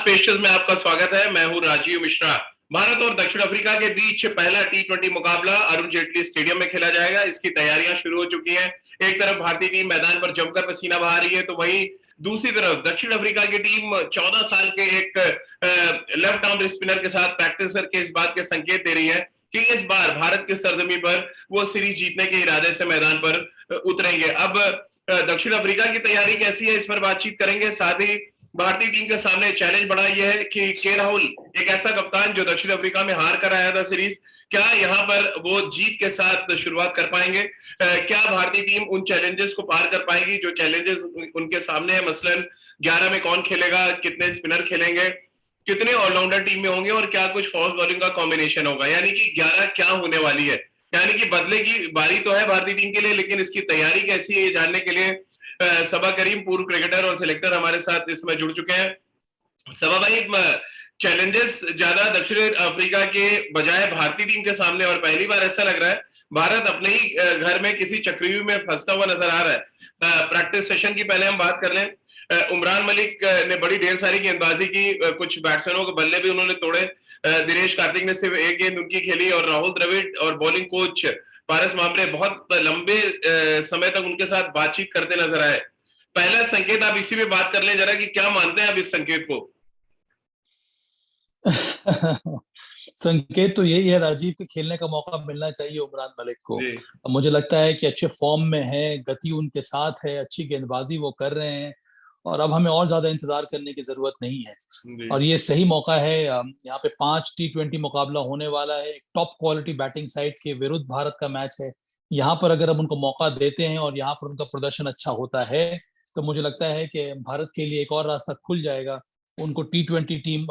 पेशकश में आपका स्वागत है। मैं हूं राजीव मिश्रा। भारत और दक्षिण अफ्रीका के बीच पहला टी20 मुकाबला अरुण जेटली स्टेडियम में खेला जाएगा। इसकी तैयारियां शुरू हो चुकी हैं। एक तरफ भारतीय टीम मैदान पर जमकर पसीना बहा रही है, तो वहीं दूसरी तरफ दक्षिण अफ्रीका की टीम 14 साल के एक लेफ्ट आर्म स्पिनर के साथ प्रैक्टिस करके इस बात के संकेत दे रही है कि इस बार भारत की सरजमी पर वो सीरीज जीतने के इरादे से मैदान पर उतरेंगे। अब दक्षिण अफ्रीका की तैयारी कैसी है, इस पर बातचीत करेंगे। साथ ही भारतीय टीम के सामने चैलेंज बड़ा यह है कि के राहुल, एक ऐसा कप्तान जो दक्षिण अफ्रीका में हार कर आया था सीरीज, क्या यहाँ पर वो जीत के साथ शुरुआत कर पाएंगे? क्या भारतीय टीम उन चैलेंजेस को पार कर पाएगी जो चैलेंजेस उनके सामने है? मसलन 11 में कौन खेलेगा, कितने स्पिनर खेलेंगे, कितने ऑलराउंडर टीम में होंगे और क्या कुछ फास्ट बॉलिंग का कॉम्बिनेशन होगा, यानी कि 11 क्या होने वाली है। यानी कि बदले की बारी तो है भारतीय टीम के लिए, लेकिन इसकी तैयारी कैसी है ये जानने के लिए सबा करीम, पूर्व क्रिकेटर और सिलेक्टर, हमारे साथ इसमें जुड़ चुके हैं। सबा भाई, चैलेंजेस ज्यादा दक्षिण अफ्रीका के बजाय भारतीय टीम के सामने, और पहली बार ऐसा लग रहा है भारत अपने ही घर में किसी चक्रव्यूह में फंसता हुआ नजर आ रहा है। प्रैक्टिस सेशन की पहले हम बात कर लें। उमरान मलिक ने बड़ी ढेर सारी गेंदबाजी की, कुछ बैट्समैनों के बल्ले भी उन्होंने तोड़े। दिनेश कार्तिक ने सिर्फ एक गेंद उनकी खेली, और राहुल द्रविड़ और बॉलिंग कोच पारस मामरे बहुत लंबे समय तक उनके साथ बातचीत करते नजर आए। पहला संकेत आप इसी में बात कर लें जरा कि क्या मानते हैं आप इस संकेत को? संकेत तो यही है राजीव, कि खेलने का मौका मिलना चाहिए उमरान मलिक को। मुझे लगता है कि अच्छे फॉर्म में है, गति उनके साथ है, अच्छी गेंदबाजी वो कर रहे हैं, और अब हमें और ज्यादा इंतजार करने की जरूरत नहीं है। और ये सही मौका है। यहाँ पे 5 टी20 मुकाबला होने वाला है। टॉप क्वालिटी बैटिंग साइड के विरुद्ध भारत का मैच है। यहाँ पर अगर हम उनको मौका देते हैं और यहाँ पर उनका प्रदर्शन अच्छा होता है, तो मुझे लगता है कि भारत के लिए एक और रास्ता खुल जाएगा। उनको टी20 टीम,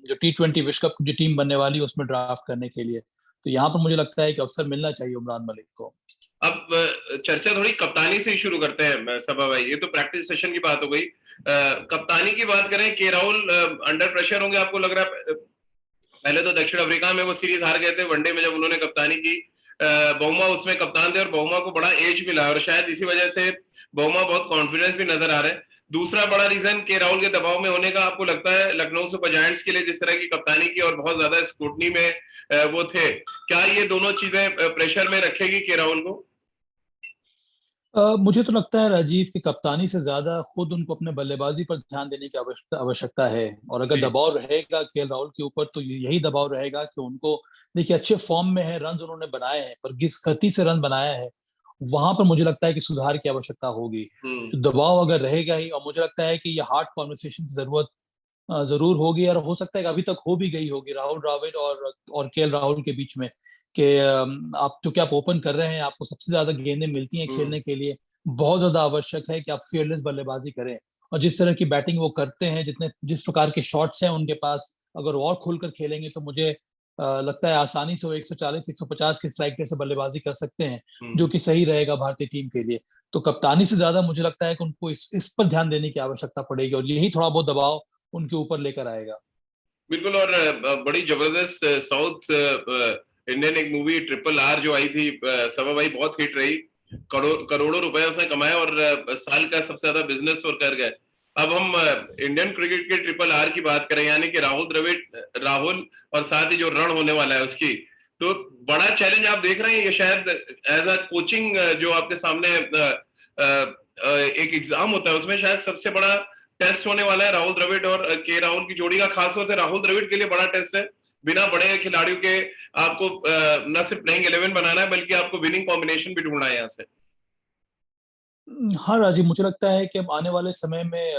जो टी20 विश्व कप की टीम बनने वाली है, उसमें ड्राफ्ट करने के लिए। तो यहाँ पर मुझे लगता है कि अवसर मिलना चाहिए उमरान मलिक को। अब चर्चा थोड़ी कप्तानी से ही शुरू करते हैं सबा भाई। ये तो प्रैक्टिस सेशन की बात हो गई। कप्तानी की बात करें, के राहुल अंडर प्रेशर होंगे आपको लग रहा है? पहले तो दक्षिण अफ्रीका में वो सीरीज हार गए थे वनडे में, जब उन्होंने कप्तानी की। बहुमा उसमें कप्तान थे और बहुमा को बड़ा एज मिला, और शायद इसी वजह से बहुमा बहुत कॉन्फिडेंस भी नजर आ रहे हैं। दूसरा बड़ा रीजन के राहुल के दबाव में होने का आपको लगता है लखनऊ सुपर जायंट्स के लिए, जिस तरह की कप्तानी की और बहुत ज्यादा स्क्रूटनी में वो थे, क्या ये दोनों चीजें प्रेशर में रखेगी के राहुल को? मुझे तो लगता है राजीव की कप्तानी से ज्यादा खुद उनको अपने बल्लेबाजी पर ध्यान देने की आवश्यकता है। और अगर दबाव रहेगा केएल राहुल के ऊपर, तो यही दबाव रहेगा कि उनको, देखिए अच्छे फॉर्म में है, रन उन्होंने बनाए हैं, पर किस गति से रन बनाया है, वहां पर मुझे लगता है कि सुधार की आवश्यकता होगी। तो दबाव अगर रहेगा ही, और मुझे लगता है कि ये हार्ड कॉन्वर्सेशन की जरूरत जरूर होगी, और हो सकता है कि अभी तक हो भी गई होगी राहुल द्रविड़ और केएल राहुल के बीच में, कि आप, क्योंकि आप ओपन कर रहे हैं, आपको सबसे ज्यादा गेंदें मिलती हैं खेलने के लिए, बहुत ज्यादा आवश्यक है कि आप फियरलेस बल्लेबाजी करें। और जिस तरह की बैटिंग वो करते हैं, जिस प्रकार के शॉट्स हैं उनके पास, अगर और खुलकर खेलेंगे तो मुझे लगता है आसानी से वो 140 150 के स्ट्राइक से बल्लेबाजी कर सकते हैं, जो कि सही रहेगा भारतीय टीम के लिए। तो कप्तानी से ज्यादा मुझे लगता है कि उनको इस पर ध्यान देने की आवश्यकता पड़ेगी, और यही थोड़ा बहुत दबाव उनके ऊपर लेकर आएगा। बिल्कुल। और बड़ी जबरदस्त साउथ इंडियन एक मूवी RRR जो आई थी सबा भाई, बहुत हिट रही। करोड़ों रुपए उसने कमाए और साल का सबसे ज्यादा बिजनेस और कर गए। अब हम इंडियन क्रिकेट के RRR की बात करें, यानी कि राहुल द्रविड़, राहुल और साथ ही जो रण होने वाला है उसकी, तो बड़ा चैलेंज आप देख रहे हैं ये शायद एज अ कोचिंग, जो आपके सामने एक एग्जाम होता है, उसमें शायद सबसे बड़ा टेस्ट होने वाला है राहुल द्रविड़ और के राहुल की जोड़ी का। खास तौर से राहुल द्रविड़ के लिए बड़ा टेस्ट है। बिना बड़े खिलाड़ियों के आपको न सिर्फ प्लेइंग 11 बनाना है, बल्कि आपको विनिंग कॉम्बिनेशन भी ढूंढना है यहाँ से। हाँ राजीव, मुझे लगता है कि अब आने वाले समय में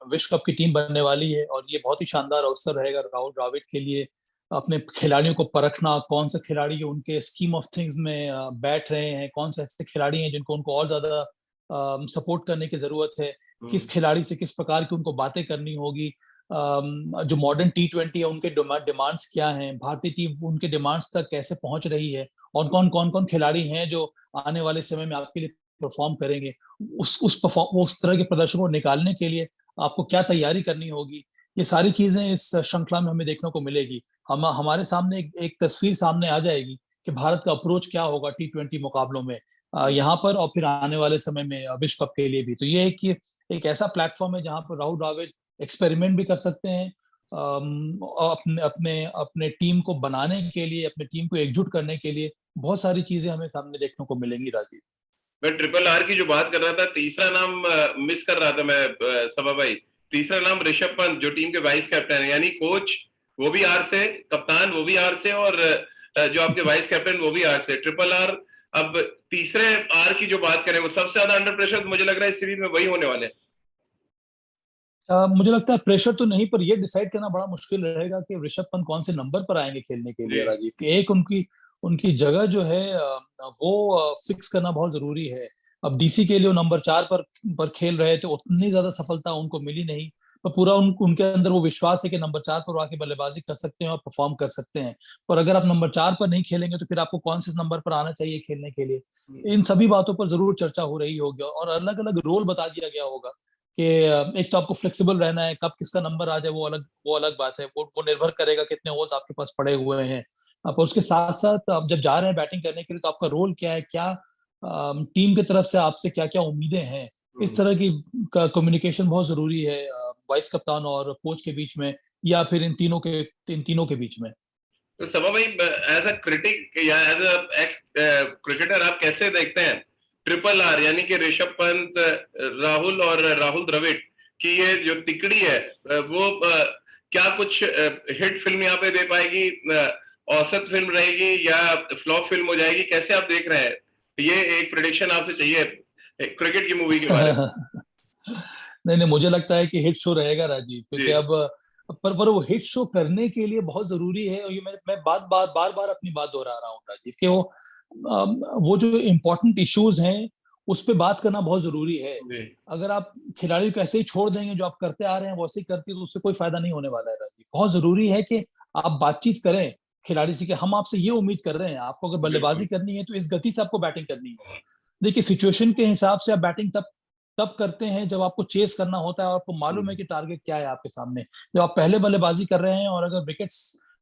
विश्व कप की टीम बनने वाली है, और ये बहुत ही शानदार अवसर रहेगा राहुल द्रविड़ के लिए अपने खिलाड़ियों को परखना, कौन से खिलाड़ी उनके स्कीम ऑफ थिंग्स में बैठ रहे हैं, कौन से ऐसे खिलाड़ी हैं जिनको उनको और ज्यादा सपोर्ट करने की जरूरत है, किस खिलाड़ी से किस प्रकार की उनको बातें करनी होगी। जो मॉडर्न टी20 है, उनके डिमांड्स क्या हैं, भारतीय टीम उनके डिमांड्स तक कैसे पहुंच रही है, और कौन खिलाड़ी हैं जो आने वाले समय में आपके लिए परफॉर्म करेंगे। उस तरह के प्रदर्शन को निकालने के लिए आपको क्या तैयारी करनी होगी, ये सारी चीजें इस श्रृंखला में हमें देखने को मिलेगी। हमारे सामने एक तस्वीर सामने आ जाएगी कि भारत का अप्रोच क्या होगा टी20 मुकाबलों में यहाँ पर, और फिर आने वाले समय में विश्व कप के लिए भी। तो ये एक ऐसा प्लेटफॉर्म है जहां पर राहुल द्रविड़ एक्सपेरिमेंट भी कर सकते हैं, और अपने अपने अपने टीम को बनाने के लिए, अपने टीम को एकजुट करने के लिए बहुत सारी चीजें हमें सामने देखने को मिलेंगी राजीव। मैं ट्रिपल आर की जो बात कर रहा था, तीसरा नाम मिस कर रहा था मैं, सबा भाई। तीसरा नाम ऋषभ पंत, जो टीम के वाइस कैप्टन है, यानी कोच वो भी आर से, कप्तान वो भी आर से, और जो आपके वाइस कैप्टन वो भी आर से, ट्रिपल आर। अब तीसरे आर की जो बात करें, वो सबसे ज्यादा अंडर प्रेशर मुझे लग रहा है इस सीरीज में वही होने वाले हैं। मुझे लगता है प्रेशर तो नहीं, पर ये डिसाइड करना बड़ा मुश्किल रहेगा कि ऋषभ पंत कौन से नंबर पर आएंगे खेलने के लिए राजीव। कि एक उनकी उनकी जगह जो है वो फिक्स करना बहुत जरूरी है। अब डीसी के लिए वो नंबर 4 पर खेल रहे थे, उतनी ज्यादा सफलता उनको मिली नहीं, पर पूरा उनके अंदर वो विश्वास है कि नंबर 4 पर आके बल्लेबाजी कर सकते हैं और परफॉर्म कर सकते हैं। पर अगर आप नंबर 4 पर नहीं खेलेंगे तो फिर आपको कौन से नंबर पर आना चाहिए खेलने के लिए, इन सभी बातों पर जरूर चर्चा हो रही होगी और अलग अलग रोल बता दिया गया होगा कि एक तो आपको फ्लेक्सिबल रहना है, कब किसका नंबर आ जाए वो अलग बात है, वो निर्भर करेगा कितने ओवर्स आपके पास पड़े हुए हैं। अब उसके साथ साथ आप जब जा रहे हैं बैटिंग करने के लिए, तो आपका रोल क्या है, क्या टीम की तरफ से आपसे क्या क्या उम्मीदें हैं, इस तरह की कम्युनिकेशन बहुत जरूरी है वाइस कप्तान और कोच के बीच में, या फिर इन तीनों के बीच में। तो सबा भाई, एज अ क्रिटिक या एज अ एक्स क्रिकेटर, आप कैसे देखते हैं ट्रिपल आर, यानी कि ऋषभ पंत, राहुल और राहुल द्रविड़ की ये जो तिकड़ी है, वो क्या कुछ हिट फिल्म यहाँ पे दे पाएगी, औसत फिल्म रहेगी, या फ्लॉप फिल्म हो जाएगी? कैसे आप देख रहे हैं? ये एक प्रेडिक्शन आपसे चाहिए क्रिकेट की मूवी के बारे में। नहीं नहीं, मुझे लगता है कि हिट शो रहेगा राजीव, क्योंकि जी। अब पर वो हिट शो करने के लिए बहुत जरूरी है, और ये मैं बार बार अपनी बात दोहरा रहा हूँ राजीव, कि वो जो इम्पोर्टेंट इश्यूज हैं उस पे बात करना बहुत जरूरी है। जी। अगर आप खिलाड़ी को ऐसे ही छोड़ देंगे, जो आप करते आ रहे हैं वैसे ही करते, तो उससे कोई फायदा नहीं होने वाला है राजीव। बहुत जरूरी है कि आप बातचीत करें खिलाड़ी से कि हम आपसे ये उम्मीद कर रहे हैं, आपको अगर बिल्कुल। बल्लेबाजी करनी है तो इस गति से आपको बैटिंग करनी है। देखिए, सिचुएशन के हिसाब से आप बैटिंग तब तब करते हैं जब आपको चेस करना होता है और आपको मालूम है कि टारगेट क्या है आपके सामने। जब आप पहले बल्लेबाजी कर रहे हैं और अगर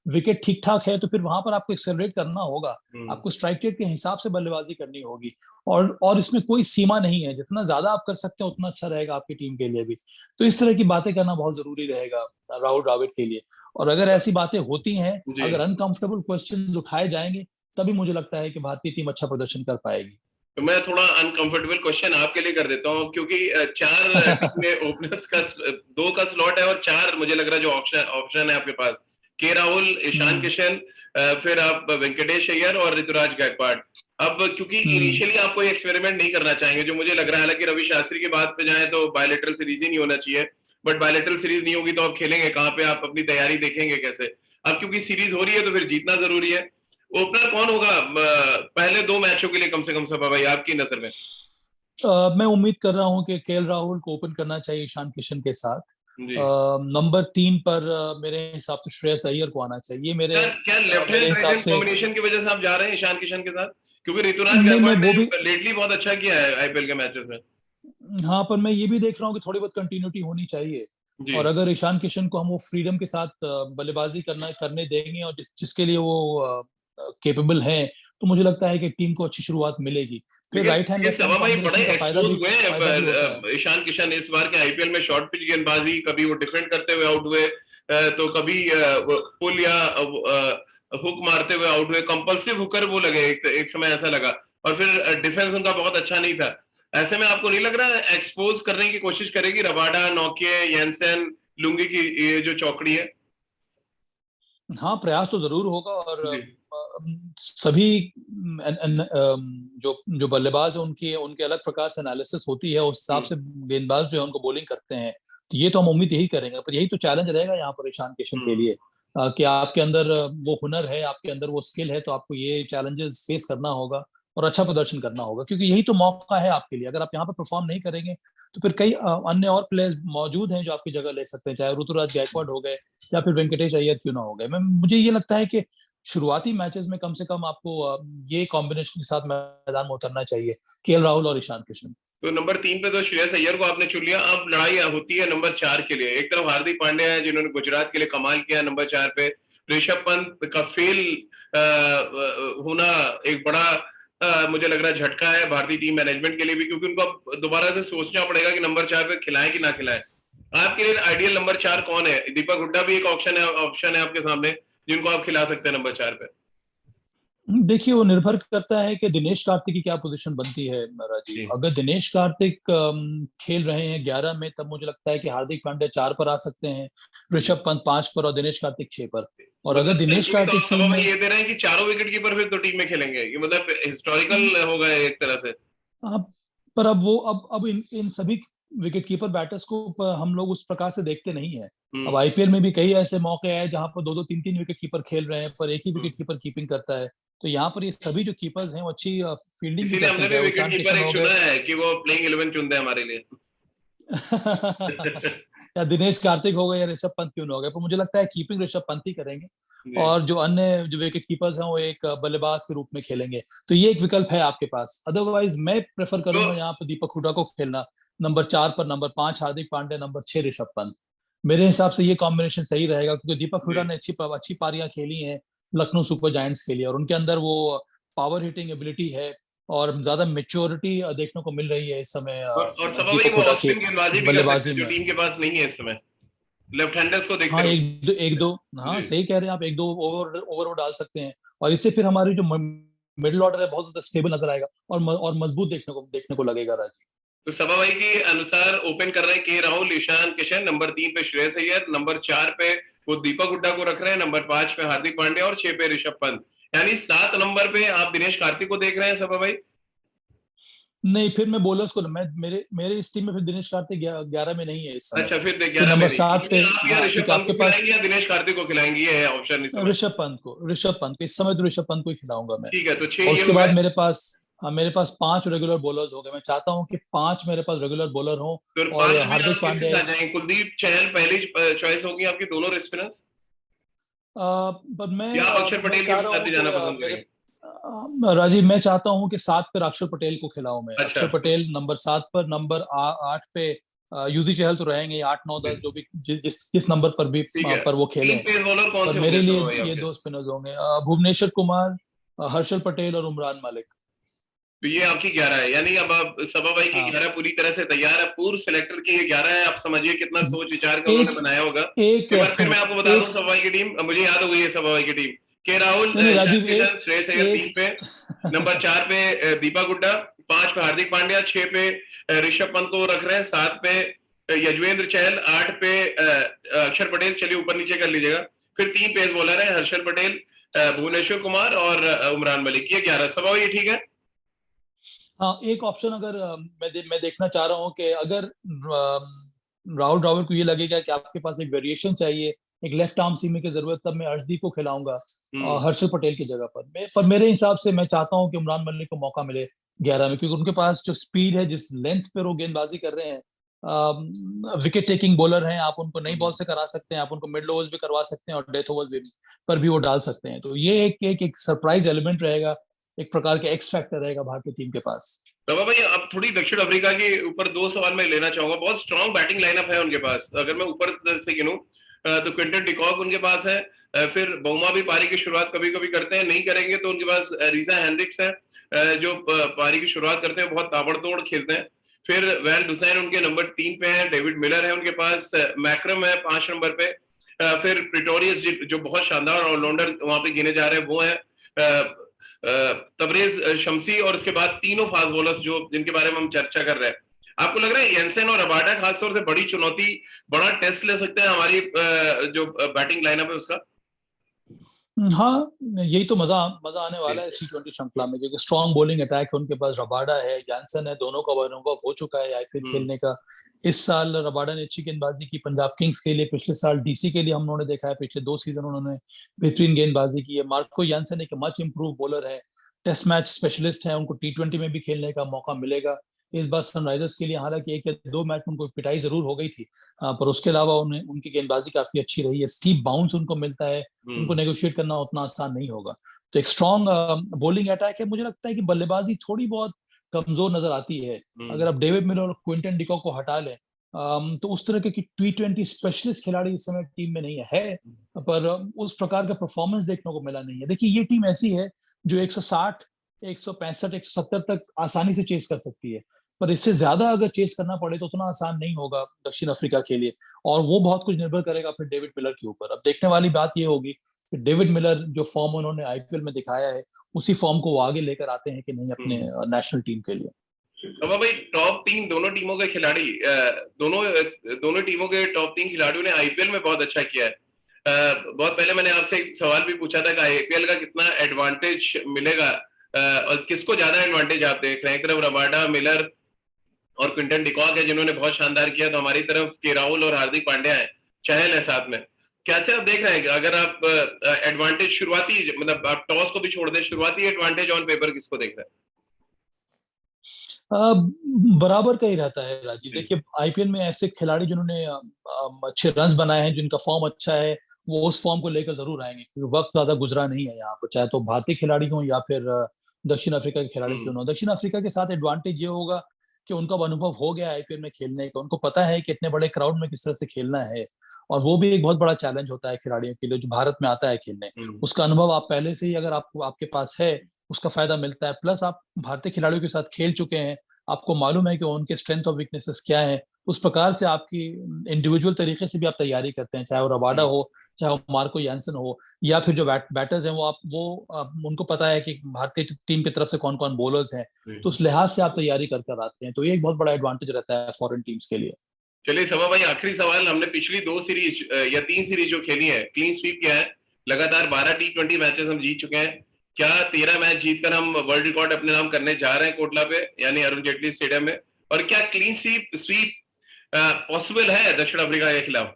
विकेट ठीक ठाक है, तो फिर वहां पर आपको एक्सेलरेट करना होगा, आपको स्ट्राइक रेट के हिसाब से बल्लेबाजी करनी होगी। और इसमें कोई सीमा नहीं है, जितना ज्यादा आप कर सकते हैं उतना अच्छा रहेगा आपकी टीम के लिए भी। तो इस तरह की बातें करना बहुत जरूरी रहेगा राहुल द्रविड़ के लिए। और अगर ऐसी बातें होती हैं, जी। अगर अनकंफर्टेबल क्वेश्चन उठाए जाएंगे, तभी मुझे लगता है कि भारतीय टीम अच्छा प्रदर्शन कर पाएगी। तो मैं थोड़ा अनकंफर्टेबल क्वेश्चन आपके लिए कर देता हूँ, क्योंकि 4 टीम में ओपनर्स का 2 का स्लॉट है, और 4 मुझे लग रहा है जो ऑप्शन है आपके पास, के राहुल, ईशान किशन, फिर आप वेंकटेश अय्यर और ऋतुराज गायकवाड़। अब क्योंकि इनिशियली आप कोई एक्सपेरिमेंट नहीं करना चाहेंगे, जो मुझे लग रहा है, हालांकि रवि शास्त्री की बात पे जाए तो बायलैटरल सीरीज ही नहीं होना चाहिए, बट बायलैटरल सीरीज नहीं होगी तो आप खेलेंगे कहाँ पे, आप अपनी तैयारी देखेंगे कैसे? अब क्योंकि सीरीज हो रही है तो फिर जीतना जरूरी है। ओपनर कौन होगा पहले 2 मैचों के लिए, कम से कम सबा भाई आपकी नजर में? मैं उम्मीद कर रहा हूं कि केएल राहुल को ओपन करना चाहिए ईशान किशन के साथ। जी। नंबर 3 पर मेरे हिसाब से श्रेयस अय्यर को आना चाहिए। क्या क्या लेफ्ट मेरे हैंड राइट हिसाब हैंड से कॉम्बिनेशन की वजह से आप जा रहे हैं ईशान किशन के साथ? क्योंकि ऋतुराज नहीं, मैं गायकवाड़ वो भी, ने लेटली बहुत अच्छा किया है आईपीएल के मैचेस में। हाँ, पर मैं ये भी देख रहा हूँ कि थोड़ी बहुत कंटिन्यूटी होनी चाहिए। जी। और अगर ईशान किशन को हम वो फ्रीडम के साथ बल्लेबाजी करने देंगे, और जिसके लिए वो केपेबल हैं, तो मुझे लगता है कि टीम को अच्छी शुरुआत मिलेगी। फिर लेकिन राइट हैंड ये लेफ्ट हैंड सभा भाई बड़े कॉम्बिनेशन का एक्सपोज हुए फायदा भी होता है। हैं ईशान किशन इस बार के आईपीएल में, शॉर्ट पिच गेंदबाजी, कभी वो डिफेंड करते हुए आउट हुए, तो कभी पुल या हुक मारते हुए आउट हुए, कंपल्सिव हुकर वो लगे, एक समय ऐसा लगा, और फिर डिफेंस उनका बहुत अच्छा नहीं था। ऐसे में आपको नहीं लग रहा एक्सपोज करने की कोशिश करेगी रबाडा, नोकिया, येंसन, लुंगी की ये जो चौकड़ी है? हाँ, प्रयास तो जरूर होगा। और जी। सभी जो जो बल्लेबाज है, उनकी उनके अलग प्रकार से एनालिसिस होती है, उस हिसाब से गेंदबाज जो है उनको बॉलिंग करते हैं। तो ये तो हम उम्मीद यही करेंगे, पर यही तो चैलेंज रहेगा यहाँ पर ईशान किशन के लिए, कि आपके अंदर वो हुनर है, आपके अंदर वो स्किल है, तो आपको ये चैलेंजेस फेस करना होगा और अच्छा प्रदर्शन करना होगा, क्योंकि यही तो मौका है आपके लिए। अगर आप यहाँ पर परफॉर्म नहीं करेंगे, तो फिर कई अन्य और प्लेयर्स मौजूद हैं जो आपकी जगह ले सकते हैं, चाहे ऋतुराज गायकवाड़ हो गए या फिर वेंकटेश अय्यर क्यों ना हो गए। मुझे ये लगता है कि शुरुआती मैचेस में कम से कम आपको ये कॉम्बिनेशन के साथ मैदान में उतरना चाहिए, केएल राहुल और ईशान किशन। तो नंबर 3 पे तो श्रेयस अय्यर को आपने चुन लिया, अब लड़ाई होती है नंबर 4 के लिए। एक तरफ हार्दिक पांड्या है जिन्होंने गुजरात के लिए कमाल किया नंबर 4 पे, ऋषभ पंत का फेल होना एक बड़ा मुझे लग रहा है झटका है भारतीय टीम मैनेजमेंट के लिए भी, क्योंकि उनको दोबारा से सोचना पड़ेगा कि नंबर 4 पे खिलाएं कि ना खिलाएं। आपके लिए आइडियल नंबर 4 कौन है? दीपक हुड्डा भी एक ऑप्शन है आपके सामने, जिनको आप खिला सकते हैं नंबर 4 पे। देखिए वो निर्भर करता है कि दिनेश कार्तिक की क्या पोजीशन बनती है राजीव। जी अगर दिनेश कार्तिक खेल रहे हैं 11 में, तब मुझे लगता है कि हार्दिक पांड्या 4 पर आ सकते हैं, ऋषभ पंत 5 पर और दिनेश कार्तिक 6 पर। और अगर मतलब दिनेश सेंचुरी तो कार्तिक आप टीम सभा भाई में ये दे रहे हैं कि चारों विकेट कीपर फिर तो टीम में खेलेंगे, ये मतलब हिस्टोरिकल होगा एक तरह से। अब पर अब वो अब इन सभी विकेट कीपर बैटर्स को हम लोग उस प्रकार से देखते नहीं है। अब हम्म आईपीएल में भी कई ऐसे मौके आए जहां पर दो दो तीन तीन विकेट कीपर खेल रहे हैं, पर एक ही हम्म। विकेट कीपर कीपिंग करता है। तो यहाँ पर ये सभी जो कीपर्स हैं वो अच्छी फील्डिंग भी इसीलिए करते हमने हैं, भी चाहे वो विकेट ईशान कीपर किशन एक हो चुना गए है कि वो प्लेइंग 11 चुनते हैं हमारे लिए। या दिनेश कार्तिक हो गए या ऋषभ पंत क्यों ना हो गए, पर मुझे लगता है कीपिंग ऋषभ पंत ही करेंगे। जी और जो अन्य जो विकेट कीपर्स हैं वो एक बल्लेबाज के रूप में खेलेंगे। तो ये एक विकल्प है आपके पास। अदरवाइज मैं प्रेफर तो करूंगा यहाँ पे दीपक हुडा को खेलना, नंबर 4 पर नंबर 5 हार्दिक पांड्या, नंबर 6 ऋषभ पंत। मेरे हिसाब से ये कॉम्बिनेशन सही रहेगा, क्योंकि दीपक हुडा जी ने अच्छी पारियां खेली हैं लखनऊ सुपर जायंट्स के लिए, और उनके अंदर वो पावर हिटिंग एबिलिटी है और ज्यादा मेच्योरिटी देखने को मिल रही है इस समय और सभा भाई दीपक वो हुडा ऑफ की स्पिन गेंदबाजी भी कर सकते बल्लेबाजी हैं जो में। टीम के पास नहीं है इस समय, लेफ्ट हैंडर्स को देखते हाँ, हुए। एक दो, हाँ जी सही कह रहे हैं आप, एक दो ओवर ओवर वो डाल सकते हैं, और इससे फिर हमारी जो मिडिल ऑर्डर है बहुत ज्यादा स्टेबल नजर आएगा और और मजबूत देखने को लगेगा राजीव। तो सभा भाई के अनुसार ओपन कर रहे हैं के राहुल, ईशान किशन, नंबर 3 पे श्रेयस अय्यर, नंबर 4 पे वो दीपक हुड्डा को रख रहे हैं, नंबर 5 पे हार्दिक पांड्या और 6 पे ऋषभ पंत। यानी 7 नंबर पे आप दिनेश कार्तिक को देख रहे हैं सभा भाई। नहीं, फिर मैं बोलर्स को मैं मेरे मेरे इस टीम में फिर दिनेश कार्तिक 11 में नहीं है इस समय। अच्छा फिर फिर 11 में नंबर नहीं, 7 पे, क्योंकि आप या हाँ ऋषभ क्योंकि पंत आपके को पास खिलाएंगे या दिनेश कार्तिक को खिलाएंगे, ये है ऑप्शन इस समय। ऋषभ पंत को इस समय तो ऋषभ पंत को ही खिलाऊंगा मैं। ठीक है, तो 6 और ये उसके हो बाद गए। मेरे पास, हाँ मेरे पास 5 रेगुलर बॉलर्स हो गए। मैं चाहता हूँ कि 5 मेरे पास रेगुलर बॉलर हो। फिर और 5 में हार्दिक आप किसके पांड्या साथ जाएंगे? कुलदीप, चहल पहली चॉइस होगी आपकी, दोनों स्पिनर्स, पर या आप अक्षर मैं पटेल के चाह रहा साथ हूँ ही कि जाना पसंद मेरे करेंगे? राजीव, मैं चाहता हूँ कि 7 पर अक्षर पटेल को खिलाऊं मैं। अच्छा अक्षर पटेल नंबर 7 पर, नंबर 8 पे युजी चहल तो रहेंगे, 8 9 10 जो भी जिस किस नंबर पर भी ठीक है। पर वो खेलें। तीन पेस बॉलर कौन पर से मेरे होंगे लिए सभा भाई ये आपके? 2 स्पिनर्स होंगे, भुवनेश्वर कुमार, हर्षल पटेल और उमरान मलिक। तो ये आपकी 11 है, यानी अब आप सभा भाई की हाँ, 11 पूरी तरह से तैयार है। पूर्व सिलेक्टर की ये 11 है, आप समझिए कितना सोच विचार के उन्होंने एक बनाया होगा। एक एक बार फिर मैं आपको बता दूं एक सभा भाई की टीम, मुझे याद हो गई है सभा भाई की टीम। के राहुल, नहीं नहीं ईशान राजीव, किशन, श्रेयस अय्यर एक 3 पे, नंबर 4 पे दीपक हुड्डा, 5 पे हार्दिक पांड्या, 6 पे ऋषभ पंत को रख रहे हैं, 7 पे यजवेंद्र चहल, 8 पे अक्षर पटेल, चलिए ऊपर नीचे कर लीजिएगा। फिर 3 पेस बॉलर है, हर्षल पटेल, भुवनेश्वर कुमार और उमरान मलिक। ये 11 सभा भाई, ये ठीक है? हाँ, एक ऑप्शन अगर मैं देखना चाह रहा हूँ कि अगर राहुल द्रविड़ को ये लगेगा कि आपके पास एक वेरिएशन चाहिए, एक लेफ्ट आर्म सीम की जरूरत, तब मैं अर्शदीप को खिलाऊंगा हम्म हर्षल पटेल की जगह पर। पर मेरे हिसाब से मैं चाहता हूँ कि उमरान मलिक को मौका मिले 11 में, क्योंकि उनके पास जो स्पीड है, जिस लेंथ पे वो गेंदबाजी कर रहे हैं, विकेट टेकिंग बॉलर हैं। आप उनको नई बॉल हम्म। से करा सकते हैं, आप उनको मिडल ओवर्स भी करवा सकते हैं और डेथ ओवर्स भी पर भी वो डाल सकते हैं। तो ये एक सरप्राइज एलिमेंट रहेगा, एक प्रकार के एक्स फैक्टर रहेगा भारतीय टीम के पास। बाबा भाई, अब थोड़ी दक्षिण अफ्रीका के ऊपर 2 सवाल मैं लेना चाहूंगा। बहुत स्ट्रांग बैटिंग लाइनअप है उनके पास। अगर मैं ऊपर से गिनूं तो क्विंटन डिकॉक उनके पास है, फिर बउमा भी पारी की शुरुआत कभी कभी करते हैं, नहीं करेंगे तो उनके पास रीजा हेंड्रिक्स है, जो पारी की शुरुआत करते हैं, बहुत ताबड़तोड़ खेलते हैं। फिर वैल डुसैन उनके नंबर 3 पे है, डेविड मिलर है उनके पास, मैक्रम है 5 नंबर पे, फिर प्रिटोरियस जो बहुत शानदार ऑलराउंडर वहां पे गिने जा रहे हैं वो है, तबरेज शमसी, और उसके बाद तीनों फास्ट बॉलर्स जो जिनके बारे में हम चर्चा कर रहे हैं। आपको लग रहा है येंसन और रबाडा खासतौर से बड़ी चुनौती, बड़ा टेस्ट ले सकते हैं हमारी जो बैटिंग लाइनअप है उसका? हाँ, यही तो मजा मजा आने जी वाला है T20 श्रृंखला में, क्योंकि स्ट्रॉन्ग बॉलिंग अटैक है उनके पास। रबाडा है, जॉनसन है, दोनों का अनुभव हो चुका है आईपीएल हम्म खेलने का। इस साल रबाडा ने अच्छी गेंदबाजी की पंजाब किंग्स के लिए, पिछले साल डीसी के लिए हम उन्होंने देखा है, पिछले 2 सीजन उन्होंने बेहतरीन गेंदबाजी की है। मार्को यानसन एक मच इम्प्रूव बॉलर है, टेस्ट मैच स्पेशलिस्ट है, उनको T20 में भी खेलने का मौका मिलेगा। इस बार सनराइजर्स के लिए हालांकि 1 या 2 मैच में उनको पिटाई जरूर हो गई थी, पर उसके अलावा उन्हें उनकी गेंदबाजी काफी अच्छी रही है। स्टीप बाउंस उनको मिलता है, उनको हम्म नेगोशिएट करना उतना आसान नहीं होगा। तो एक स्ट्रॉन्ग बॉलिंग अटैक है। मुझे लगता है कि बल्लेबाजी थोड़ी बहुत कमजोर नजर आती है। अगर हम्म। आप डेविड मिलर और क्विंटन डिकॉक को हटा लें, तो उस तरह के T20 स्पेशलिस्ट खिलाड़ी इस समय टीम में नहीं है, पर उस प्रकार का परफॉर्मेंस देखने को मिला नहीं है। देखिए ये टीम ऐसी है जो 160, 165, 170 तक आसानी से चेस कर सकती है, पर इससे ज्यादा अगर चेस करना पड़े तो उतना आसान नहीं होगा दक्षिण अफ्रीका के लिए, और वो बहुत कुछ निर्भर करेगा फिर डेविड मिलर के ऊपर। अब देखने वाली बात ये होगी कि डेविड मिलर जो फॉर्म उन्होंने आईपीएल में दिखाया है, उसी फॉर्म को वो आगे लेकर आते हैं कि नहीं अपने नेशनल टीम के लिए। अब भाई टॉप 3 दोनों टीमों के खिलाड़ी, दोनों टीमों के टॉप 3 खिलाड़ियों ने आईपीएल में बहुत अच्छा किया है। बहुत पहले मैंने आपसे एक सवाल भी पूछा था कि आईपीएल का कितना एडवांटेज मिलेगा, और किसको ज्यादा एडवांटेज आप देख रहे हैं। एक तरफ रबाडा, मिलर और क्विंटन डिकॉक है जिन्होंने बहुत शानदार किया, तो हमारी तरफ के राहुल और हार्दिक पांड्या है, चहल है साथ में। कैसे आप देख रहे हैं अगर आप एडवांटेज शुरुआती, मतलब आप टॉस को भी छोड़ दें, शुरुआती एडवांटेज ऑन पेपर किसको देख रहे हैं? बराबर का ही रहता है राजीव। देखिए आईपीएल में ऐसे खिलाड़ी जिन्होंने अच्छे रन बनाए हैं, जिनका फॉर्म अच्छा है, वो उस फॉर्म को लेकर जरूर आएंगे, क्योंकि वक्त ज्यादा गुजरा नहीं है यहाँ पर, चाहे तो भारतीय खिलाड़ी हो या फिर दक्षिण अफ्रीका के खिलाड़ी क्यों ना हो। दक्षिण अफ्रीका के साथ एडवांटेज ये होगा कि उनका अनुभव हो गया आईपीएल में खेलने का, उनको पता है कि इतने बड़े क्राउड में किस तरह से खेलना है, और वो भी एक बहुत बड़ा चैलेंज होता है खिलाड़ियों के लिए जो भारत में आता है खेलने। उसका अनुभव आप पहले से ही अगर आपको आपके पास है, उसका फायदा मिलता है। प्लस आप भारतीय खिलाड़ियों के साथ खेल चुके हैं, आपको मालूम है कि उनके स्ट्रेंथ और वीकनेसेस क्या है, उस प्रकार से आपकी इंडिविजुअल तरीके से भी आप तैयारी करते हैं, चाहे वो रबाडा हो, चाहे वो मार्को यानसन हो, या फिर जो बैटर्स हैं उनको पता है कि भारतीय टीम की तरफ से कौन कौन बॉलर्स हैं, तो उस लिहाज से आप तैयारी कर आते हैं। तो ये एक बहुत बड़ा एडवांटेज रहता है फॉरेन टीम्स के लिए। चलिए सभा भाई, आखिरी सवाल। हमने पिछली 2 सीरीज या 3 सीरीज जो खेली है, क्लीन स्वीप किया है, लगातार 12 टी20 मैचेस हम जीत चुके हैं। क्या 13 मैच जीतकर हम वर्ल्ड रिकॉर्ड अपने नाम करने जा रहे हैं कोटला पे, यानी अरुण जेटली स्टेडियम में? और क्या क्लीन स्वीप पॉसिबल है दक्षिण अफ्रीका के खिलाफ?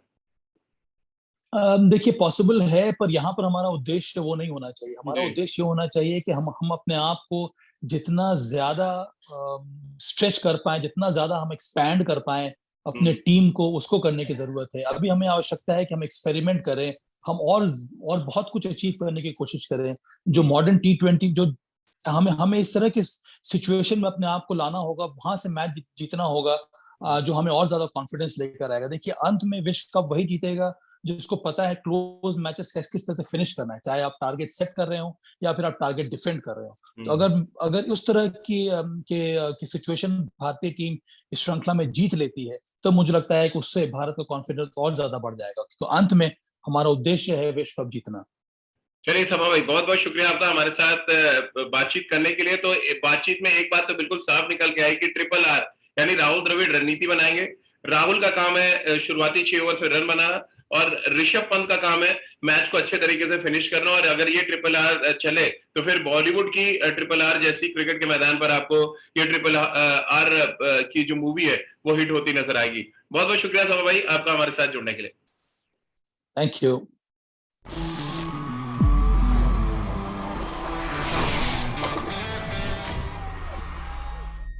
देखिए पॉसिबल है, पर यहाँ पर हमारा उद्देश्य वो नहीं होना चाहिए। हमारा उद्देश्य होना चाहिए कि हम अपने आप को जितना ज्यादा स्ट्रेच कर पाए, जितना ज्यादा हम एक्सपैंड कर पाए अपने टीम को, उसको करने की जरूरत है। अभी हमें आवश्यकता है कि हम एक्सपेरिमेंट करें, हम और बहुत कुछ अचीव करने की कोशिश करें। जो मॉडर्न टी20, जो हमें इस तरह के सिचुएशन में अपने आप को लाना होगा, वहां से मैच जीतना होगा, जो हमें और ज्यादा कॉन्फिडेंस लेकर आएगा। देखिए अंत में विश्व कप वही जीतेगा जिसको पता है क्लोज मैचेस किस तरह से फिनिश करना है, चाहे आप टारगेट सेट कर रहे हो या फिर आप टारगेट डिफेंड कर रहे हो। तो अगर उस तरह की सिचुएशन भारतीय टीम इस श्रृंखला में जीत लेती है, तो मुझे लगता है कि उससे भारत का कॉन्फिडेंस और ज्यादा बढ़ जाएगा। तो अंत में हमारा उद्देश्य है विश्व कप जीतना। चलिए सभा भाई, बहुत बहुत शुक्रिया आपका हमारे साथ बातचीत करने के लिए। तो बातचीत में एक बात तो बिल्कुल साफ निकल के आई कि ट्रिपल आर यानी राहुल द्रविड़ रणनीति बनाएंगे। राहुल का काम है शुरुआती 6 ओवर में रन बनाना, और ऋषभ पंत का काम है मैच को अच्छे तरीके से फिनिश करना। और अगर ये ट्रिपल आर चले तो फिर बॉलीवुड की ट्रिपल आर जैसी क्रिकेट के मैदान पर आपको ये ट्रिपल आर की जो मूवी है वो हिट होती नजर आएगी। बहुत बहुत शुक्रिया सभा भाई आपका हमारे साथ जुड़ने के लिए। Thank you.